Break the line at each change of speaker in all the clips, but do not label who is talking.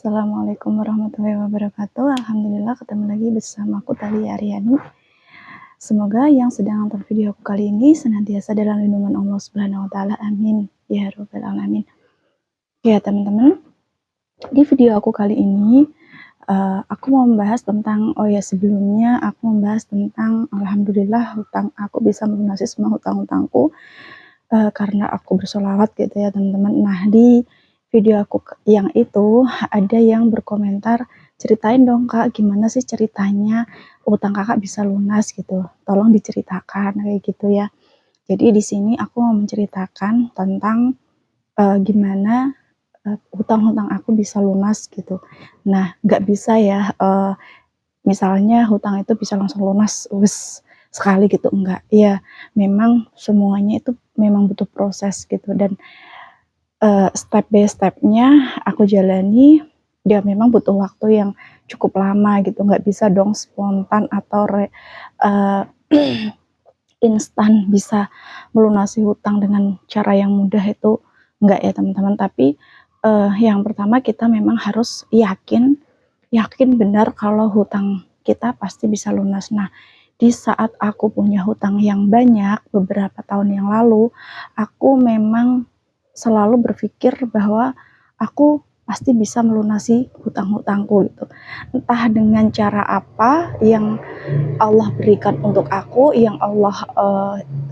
Assalamualaikum warahmatullahi wabarakatuh. Alhamdulillah ketemu lagi bersama aku Thalia Aryani. Semoga yang sedang nonton video aku kali ini senantiasa dalam lindungan Allah Subhanahu wa taala. Amin ya rabbal alamin. Ya, teman-teman, di video aku kali ini aku mau membahas tentang sebelumnya aku membahas tentang alhamdulillah hutang aku bisa melunasi semua hutang-hutangku karena aku bersolawat gitu ya, teman-teman. Nah, di video aku yang itu ada yang berkomentar, "Ceritain dong Kak, gimana sih ceritanya utang Kakak bisa lunas gitu? Tolong diceritakan," kayak gitu ya. Jadi di sini aku mau menceritakan tentang gimana hutang-hutang aku bisa lunas gitu. Nah, nggak bisa ya misalnya hutang itu bisa langsung lunas sekali gitu, enggak. Ya, memang semuanya itu memang butuh proses gitu, dan step by step-nya aku jalani, ya memang butuh waktu yang cukup lama gitu, nggak bisa dong spontan atau instan bisa melunasi hutang dengan cara yang mudah, itu enggak ya teman-teman. Tapi yang pertama kita memang harus yakin benar kalau hutang kita pasti bisa lunas. Nah, di saat aku punya hutang yang banyak beberapa tahun yang lalu, aku memang selalu berpikir bahwa aku pasti bisa melunasi hutang-hutangku gitu. Entah dengan cara apa yang Allah berikan untuk aku, yang Allah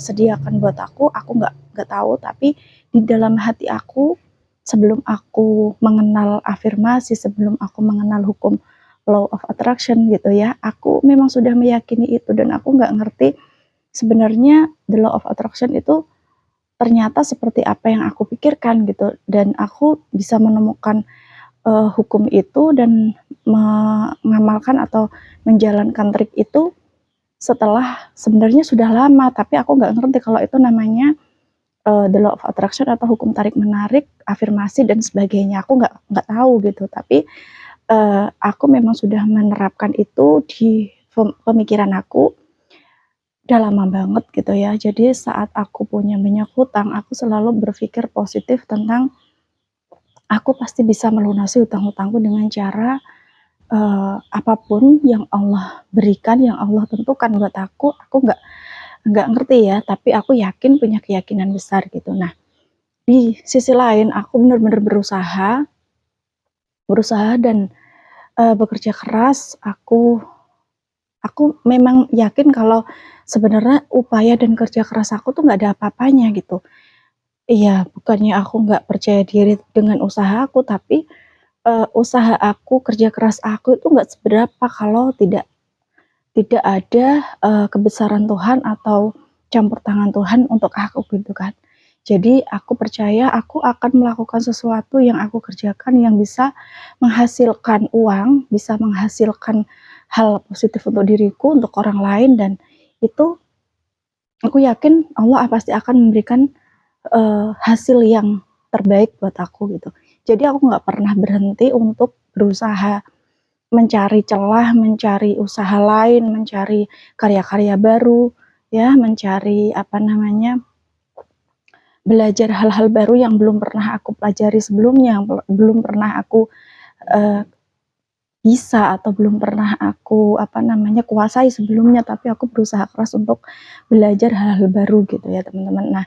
sediakan buat aku nggak tahu. Tapi di dalam hati aku, sebelum aku mengenal afirmasi, sebelum aku mengenal hukum law of attraction gitu ya, aku memang sudah meyakini itu, dan aku nggak ngerti sebenarnya the law of attraction itu ternyata seperti apa yang aku pikirkan gitu, dan aku bisa menemukan hukum itu dan mengamalkan atau menjalankan trik itu setelah sebenarnya sudah lama, tapi aku nggak ngerti kalau itu namanya the law of attraction atau hukum tarik menarik, afirmasi dan sebagainya. Aku nggak tahu gitu, tapi aku memang sudah menerapkan itu di pemikiran aku udah lama banget gitu ya. Jadi saat aku punya banyak hutang, aku selalu berpikir positif tentang aku pasti bisa melunasi hutang-hutangku dengan cara apapun yang Allah berikan, yang Allah tentukan buat aku nggak ngerti ya, tapi aku yakin, punya keyakinan besar gitu. Nah, di sisi lain aku benar-benar berusaha dan bekerja keras. Aku memang yakin kalau sebenarnya upaya dan kerja keras aku tuh nggak ada apa-apanya gitu. Iya, bukannya aku nggak percaya diri dengan usaha aku, tapi usaha aku, kerja keras aku itu nggak seberapa kalau tidak ada kebesaran Tuhan atau campur tangan Tuhan untuk aku gitu kan. Jadi aku percaya aku akan melakukan sesuatu yang aku kerjakan yang bisa menghasilkan uang, bisa menghasilkan hal positif untuk diriku, untuk orang lain, dan itu aku yakin Allah pasti akan memberikan hasil yang terbaik buat aku gitu. Jadi aku nggak pernah berhenti untuk berusaha mencari celah, mencari usaha lain, mencari karya-karya baru, ya, mencari belajar hal-hal baru yang belum pernah aku pelajari sebelumnya, yang belum pernah aku uh, bisa atau belum pernah aku kuasai sebelumnya, tapi aku berusaha keras untuk belajar hal-hal baru gitu ya teman-teman. Nah,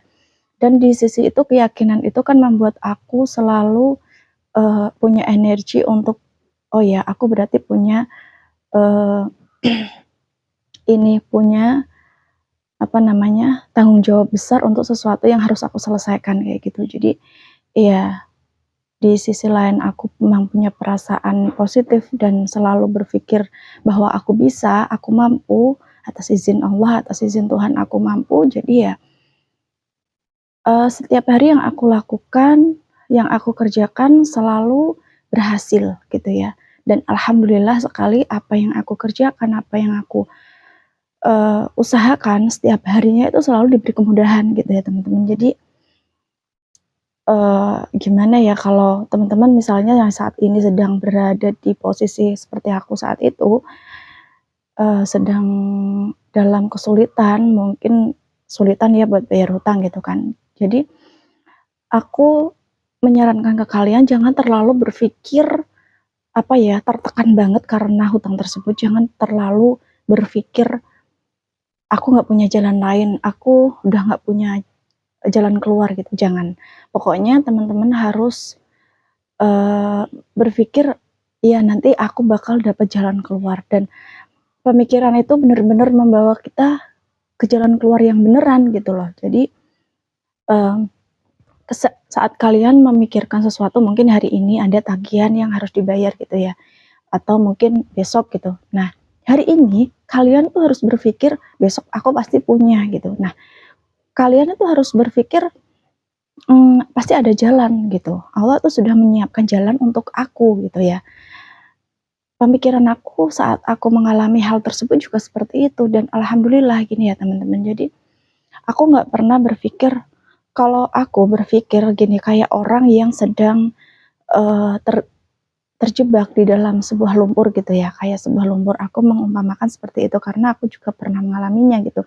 dan di sisi itu keyakinan itu kan membuat aku selalu punya energi untuk, oh ya, aku berarti punya uh, punya tanggung jawab besar untuk sesuatu yang harus aku selesaikan kayak gitu. Jadi ya, di sisi lain aku memang punya perasaan positif dan selalu berpikir bahwa aku bisa, aku mampu, atas izin Allah, atas izin Tuhan aku mampu. Jadi ya setiap hari yang aku lakukan, yang aku kerjakan selalu berhasil gitu ya. Dan alhamdulillah sekali, apa yang aku kerjakan, apa yang aku usahakan setiap harinya itu selalu diberi kemudahan gitu ya teman-teman. Jadi gimana ya, kalau teman-teman misalnya yang saat ini sedang berada di posisi seperti aku saat itu, sedang dalam kesulitan, mungkin kesulitan ya buat bayar hutang gitu kan. Jadi aku menyarankan ke kalian jangan terlalu berpikir apa ya, tertekan banget karena hutang tersebut, jangan terlalu berpikir aku nggak punya jalan lain, aku udah nggak punya jalan keluar gitu, jangan. Pokoknya teman-teman harus berpikir, ya nanti aku bakal dapat jalan keluar, dan pemikiran itu benar-benar membawa kita ke jalan keluar yang beneran gitu loh. Jadi saat kalian memikirkan sesuatu, mungkin hari ini ada tagihan yang harus dibayar gitu ya, atau mungkin besok gitu. Nah, hari ini kalian tuh harus berpikir besok aku pasti punya gitu. Nah, kalian itu harus berpikir pasti ada jalan gitu. Allah tuh sudah menyiapkan jalan untuk aku gitu ya. Pemikiran aku saat aku mengalami hal tersebut juga seperti itu, dan alhamdulillah gini ya teman-teman. Jadi aku nggak pernah berpikir, kalau aku berpikir gini kayak orang yang sedang terjebak di dalam sebuah lumpur gitu ya, kayak sebuah lumpur. Aku mengumpamakan seperti itu karena aku juga pernah mengalaminya gitu.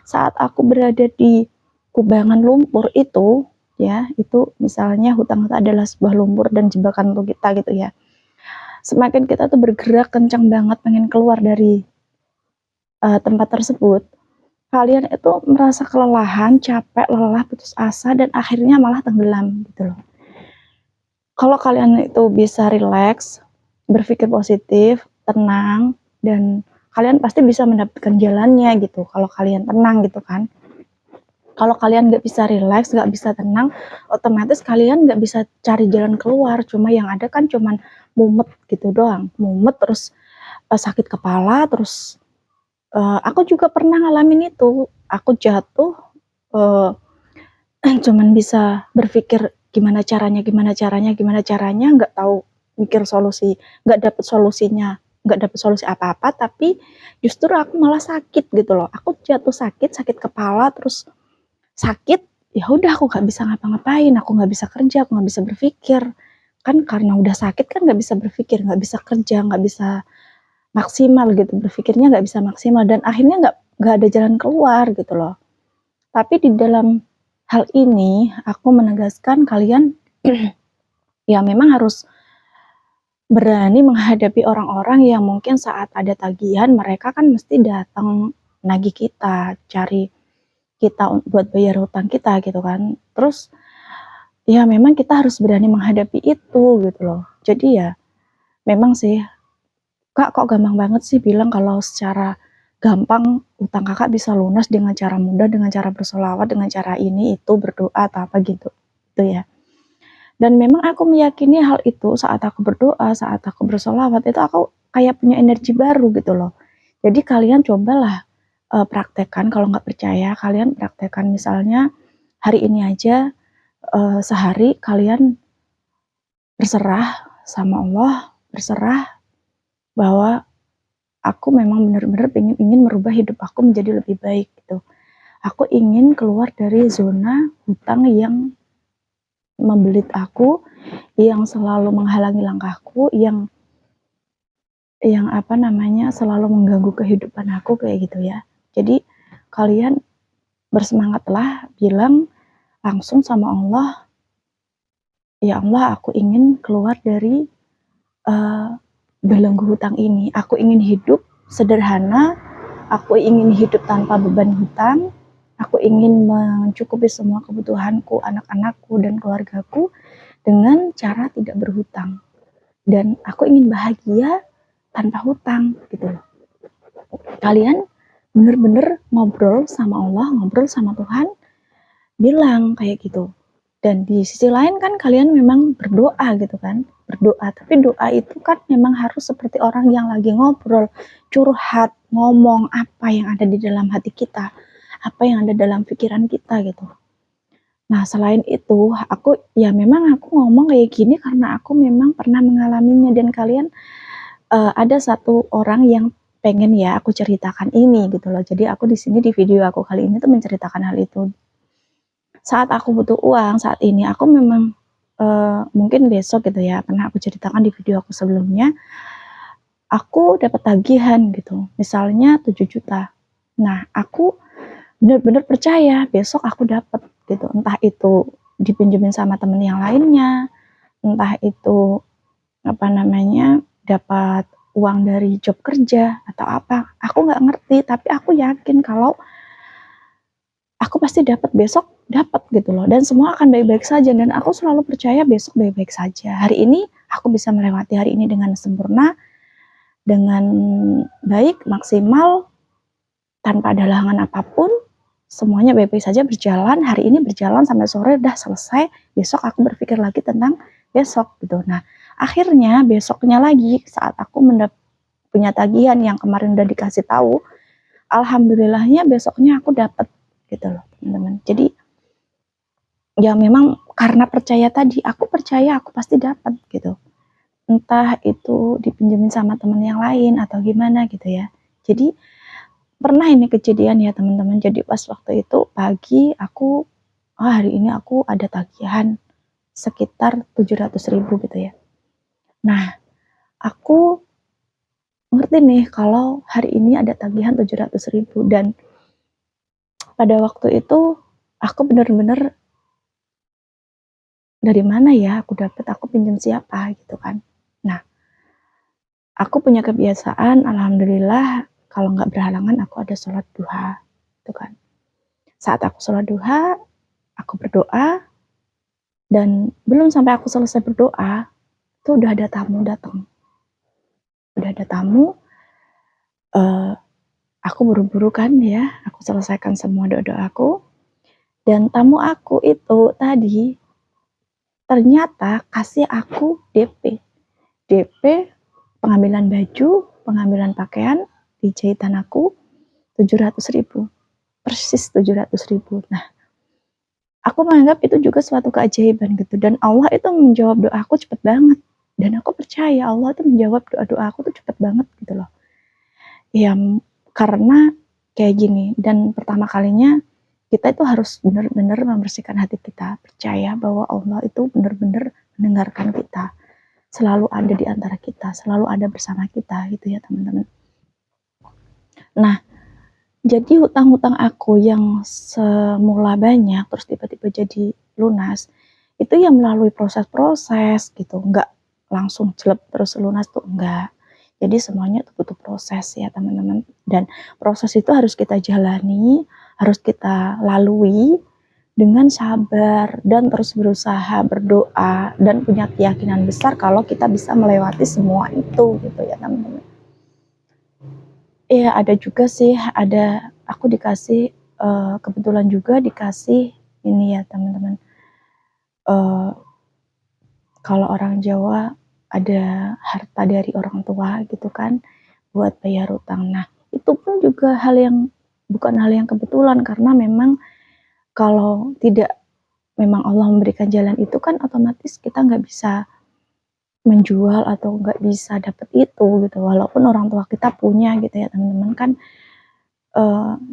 Saat aku berada di kubangan lumpur itu ya, itu misalnya hutang itu adalah sebuah lumpur dan jebakan untuk kita gitu ya. Semakin kita tuh bergerak kencang banget pengen keluar dari tempat tersebut, kalian itu merasa kelelahan, capek, lelah, putus asa, dan akhirnya malah tenggelam gitu loh. Kalau kalian itu bisa rileks, berpikir positif, tenang, dan kalian pasti bisa mendapatkan jalannya gitu. Kalau kalian tenang gitu kan. Kalau kalian nggak bisa rileks, nggak bisa tenang, otomatis kalian nggak bisa cari jalan keluar. Cuma yang ada kan cuman mumet gitu doang, mumet terus sakit kepala, terus aku juga pernah ngalamin itu. Aku jatuh, cuman bisa berpikir gimana caranya, nggak tahu mikir solusi, nggak dapet solusinya, nggak dapet solusi apa-apa, tapi justru aku malah sakit gitu loh. Aku jatuh sakit kepala, terus sakit, ya udah aku nggak bisa ngapa-ngapain, aku nggak bisa kerja, aku nggak bisa berpikir. Kan karena udah sakit kan nggak bisa berpikir, nggak bisa kerja, nggak bisa maksimal gitu, berpikirnya nggak bisa maksimal, dan akhirnya nggak ada jalan keluar gitu loh. Tapi di dalam hal ini aku menegaskan kalian ya memang harus berani menghadapi orang-orang yang mungkin saat ada tagihan mereka kan mesti datang nagih kita, cari kita buat bayar hutang kita gitu kan. Terus ya memang kita harus berani menghadapi itu gitu loh. Jadi ya memang sih, Kak kok gampang banget sih bilang kalau secara gampang utang kakak bisa lunas dengan cara mudah, dengan cara bersolawat, dengan cara ini itu berdoa atau apa gitu, itu ya. Dan memang aku meyakini hal itu saat aku berdoa, saat aku bersolawat itu aku kayak punya energi baru gitu loh. Jadi kalian cobalah praktekkan, kalau nggak percaya kalian praktekkan, misalnya hari ini aja sehari kalian berserah sama Allah, berserah bahwa aku memang benar-benar ingin merubah hidup aku menjadi lebih baik gitu. Aku ingin keluar dari zona hutang yang membelit aku, yang selalu menghalangi langkahku, yang apa namanya, selalu mengganggu kehidupan aku kayak gitu ya. Jadi kalian bersemangatlah, bilang langsung sama Allah, ya Allah aku ingin keluar dari belenggu hutang ini. Aku ingin hidup sederhana, aku ingin hidup tanpa beban hutang, aku ingin mencukupi semua kebutuhanku, anak-anakku, dan keluargaku dengan cara tidak berhutang. Dan aku ingin bahagia tanpa hutang gitu loh. Kalian bener-bener ngobrol sama Allah, ngobrol sama Tuhan, bilang kayak gitu. Dan di sisi lain kan kalian memang berdoa gitu kan, berdoa, tapi doa itu kan memang harus seperti orang yang lagi ngobrol, curhat, ngomong apa yang ada di dalam hati kita, apa yang ada dalam pikiran kita gitu. Nah selain itu aku ya memang aku ngomong kayak gini karena aku memang pernah mengalaminya, dan kalian ada satu orang yang pengen ya aku ceritakan ini gitu loh. Jadi aku di sini di video aku kali ini tuh menceritakan hal itu. Saat aku butuh uang saat ini, aku memang mungkin besok gitu ya, pernah aku ceritakan di video aku sebelumnya, aku dapat tagihan gitu, misalnya 7 juta. Nah, aku benar-benar percaya besok aku dapat gitu, entah itu dipinjemin sama temen yang lainnya, entah itu apa namanya, dapat uang dari job kerja atau apa, aku nggak ngerti, tapi aku yakin kalau aku pasti dapat besok, dapat gitu loh, dan semua akan baik-baik saja, dan aku selalu percaya besok baik-baik saja. Hari ini aku bisa melewati hari ini dengan sempurna, dengan baik, maksimal, tanpa ada halangan apapun, semuanya baik-baik saja berjalan, hari ini berjalan sampai sore udah selesai, besok aku berpikir lagi tentang besok gitu. Nah, akhirnya besoknya lagi saat aku punya tagihan yang kemarin udah dikasih tahu, alhamdulillahnya besoknya aku dapat gitu loh, teman-teman. Jadi ya memang karena percaya tadi, aku percaya aku pasti dapat gitu. Entah itu dipinjemin sama teman yang lain atau gimana gitu ya. Jadi pernah ini kejadian ya teman-teman. Jadi pas waktu itu pagi aku, hari ini aku ada tagihan sekitar 700.000 gitu ya. Nah, aku ngerti nih kalau hari ini ada tagihan 700.000, dan pada waktu itu aku bener-bener dari mana ya aku dapat, aku pinjam siapa gitu kan. Nah, aku punya kebiasaan, alhamdulillah kalau nggak berhalangan aku ada sholat duha gitu kan. Saat aku sholat duha, aku berdoa, dan belum sampai aku selesai berdoa, itu udah ada tamu datang. Udah ada tamu, uh, aku buru-buru kan ya, aku selesaikan semua doa-doa aku, dan tamu aku itu tadi ternyata kasih aku DP. DP pengambilan baju, pengambilan pakaian di jahitan aku 700.000, persis 700.000. Nah, aku menganggap itu juga suatu keajaiban gitu, dan Allah itu menjawab doaku cepet banget, dan aku percaya Allah itu menjawab doa-doa aku tuh cepet banget gitu loh ya, karena kayak gini, dan pertama kalinya kita itu harus benar-benar membersihkan hati kita, percaya bahwa Allah itu benar-benar mendengarkan kita, selalu ada di antara kita, selalu ada bersama kita gitu ya teman-teman. Nah, jadi hutang-hutang aku yang semula banyak terus tiba-tiba jadi lunas, itu ya melalui proses-proses gitu, nggak langsung jelek terus lunas tuh enggak. Jadi semuanya itu butuh proses ya teman-teman, dan proses itu harus kita jalani, harus kita lalui dengan sabar dan terus berusaha, berdoa, dan punya keyakinan besar kalau kita bisa melewati semua itu gitu ya teman-teman. Iya ada juga sih, ada aku dikasih kebetulan juga dikasih ini ya teman-teman, kalau orang Jawa ada harta dari orang tua gitu kan, buat bayar hutang. Nah, itu pun juga bukan hal yang kebetulan, karena memang kalau tidak memang Allah memberikan jalan itu kan otomatis kita nggak bisa menjual atau nggak bisa dapet itu gitu, walaupun orang tua kita punya gitu ya teman-teman kan,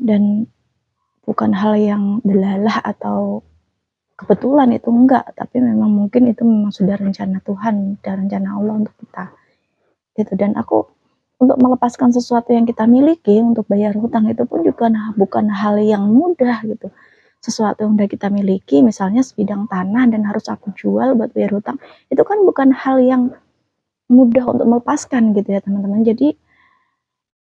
dan bukan hal yang delalah atau kebetulan, itu enggak, tapi memang mungkin itu memang sudah rencana Tuhan dan rencana Allah untuk kita gitu. Dan aku untuk melepaskan sesuatu yang kita miliki untuk bayar hutang itu pun juga bukan hal yang mudah gitu. Sesuatu yang udah kita miliki, misalnya sebidang tanah dan harus aku jual buat bayar hutang, itu kan bukan hal yang mudah untuk melepaskan gitu ya teman-teman. Jadi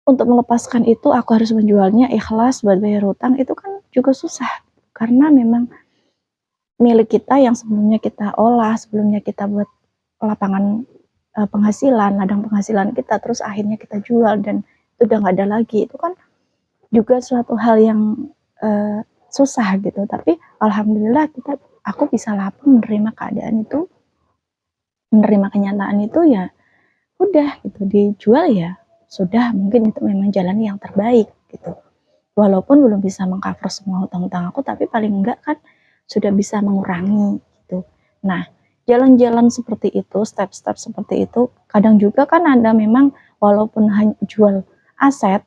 untuk melepaskan itu aku harus menjualnya ikhlas buat bayar hutang, itu kan juga susah, karena memang milik kita yang sebelumnya kita olah, sebelumnya kita buat lapangan penghasilan, ladang penghasilan kita, terus akhirnya kita jual dan itu udah nggak ada lagi, itu kan juga suatu hal yang susah gitu. Tapi alhamdulillah aku bisa lapang menerima keadaan itu, menerima kenyataan itu, ya udah gitu, dijual ya sudah, mungkin itu memang jalan yang terbaik gitu. Walaupun belum bisa mengcover semua hutang-hutang aku, tapi paling enggak kan sudah bisa mengurangi gitu. Nah, jalan-jalan seperti itu, step-step seperti itu, kadang juga kan ada memang, walaupun hanya jual aset,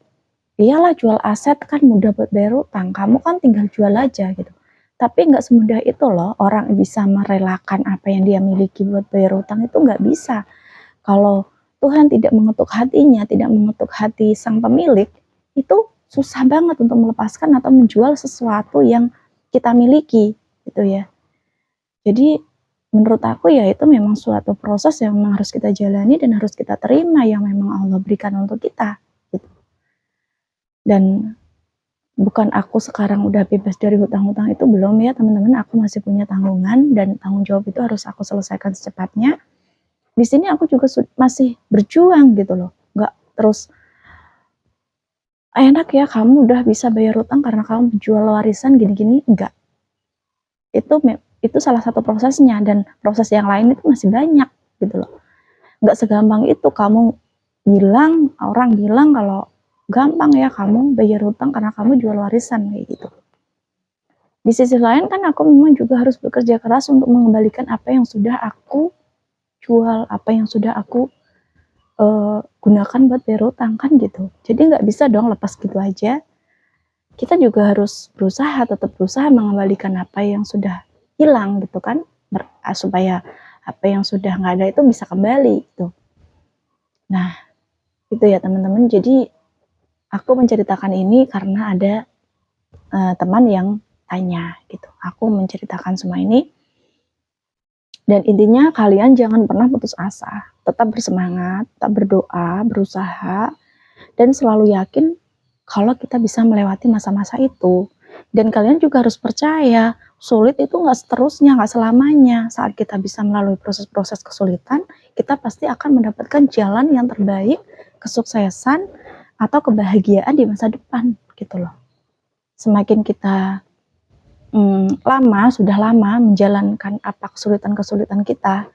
iyalah jual aset kan mudah buat bayar utang, kamu kan tinggal jual aja gitu. Tapi nggak semudah itu loh, orang bisa merelakan apa yang dia miliki buat bayar utang, itu nggak bisa. Kalau Tuhan tidak mengetuk hatinya, tidak mengetuk hati sang pemilik, itu susah banget untuk melepaskan atau menjual sesuatu yang kita miliki gitu ya. Jadi menurut aku ya itu memang suatu proses yang memang harus kita jalani dan harus kita terima yang memang Allah berikan untuk kita gitu. Dan bukan aku sekarang udah bebas dari hutang-hutang itu, belum ya teman-teman, aku masih punya tanggungan dan tanggung jawab itu harus aku selesaikan secepatnya. Di sini aku juga masih berjuang gitu loh, nggak terus enak ya kamu udah bisa bayar hutang karena kamu jual warisan gini-gini, enggak. Itu salah satu prosesnya dan proses yang lain itu masih banyak gitu loh. Nggak segampang itu kamu orang bilang kalau gampang ya kamu bayar hutang karena kamu jual warisan kayak gitu. Di sisi lain kan aku memang juga harus bekerja keras untuk mengembalikan apa yang sudah aku jual, apa yang sudah aku gunakan buat bayar hutang kan gitu. Jadi nggak bisa dong lepas gitu aja. Kita juga harus tetap berusaha mengembalikan apa yang sudah hilang gitu kan, supaya apa yang sudah nggak ada itu bisa kembali gitu. Nah itu ya teman-teman, jadi aku menceritakan ini karena ada teman yang tanya gitu. Aku menceritakan semua ini dan intinya kalian jangan pernah putus asa, tetap bersemangat, tetap berdoa, berusaha, dan selalu yakin kalau kita bisa melewati masa-masa itu. Dan kalian juga harus percaya, sulit itu nggak seterusnya, nggak selamanya. Saat kita bisa melalui proses-proses kesulitan, kita pasti akan mendapatkan jalan yang terbaik, kesuksesan, atau kebahagiaan di masa depan, gitu loh. Semakin kita sudah lama menjalankan apa kesulitan-kesulitan kita,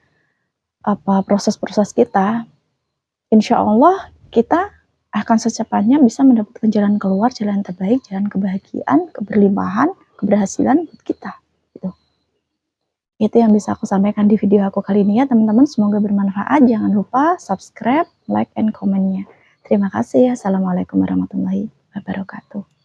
apa proses-proses kita, insya Allah kita akan secepatnya bisa mendapatkan jalan keluar, jalan terbaik, jalan kebahagiaan, keberlimpahan, keberhasilan buat kita gitu. Itu yang bisa aku sampaikan di video aku kali ini ya teman-teman, semoga bermanfaat. Jangan lupa subscribe, like, and comment-nya. Terima kasih. Assalamualaikum warahmatullahi wabarakatuh.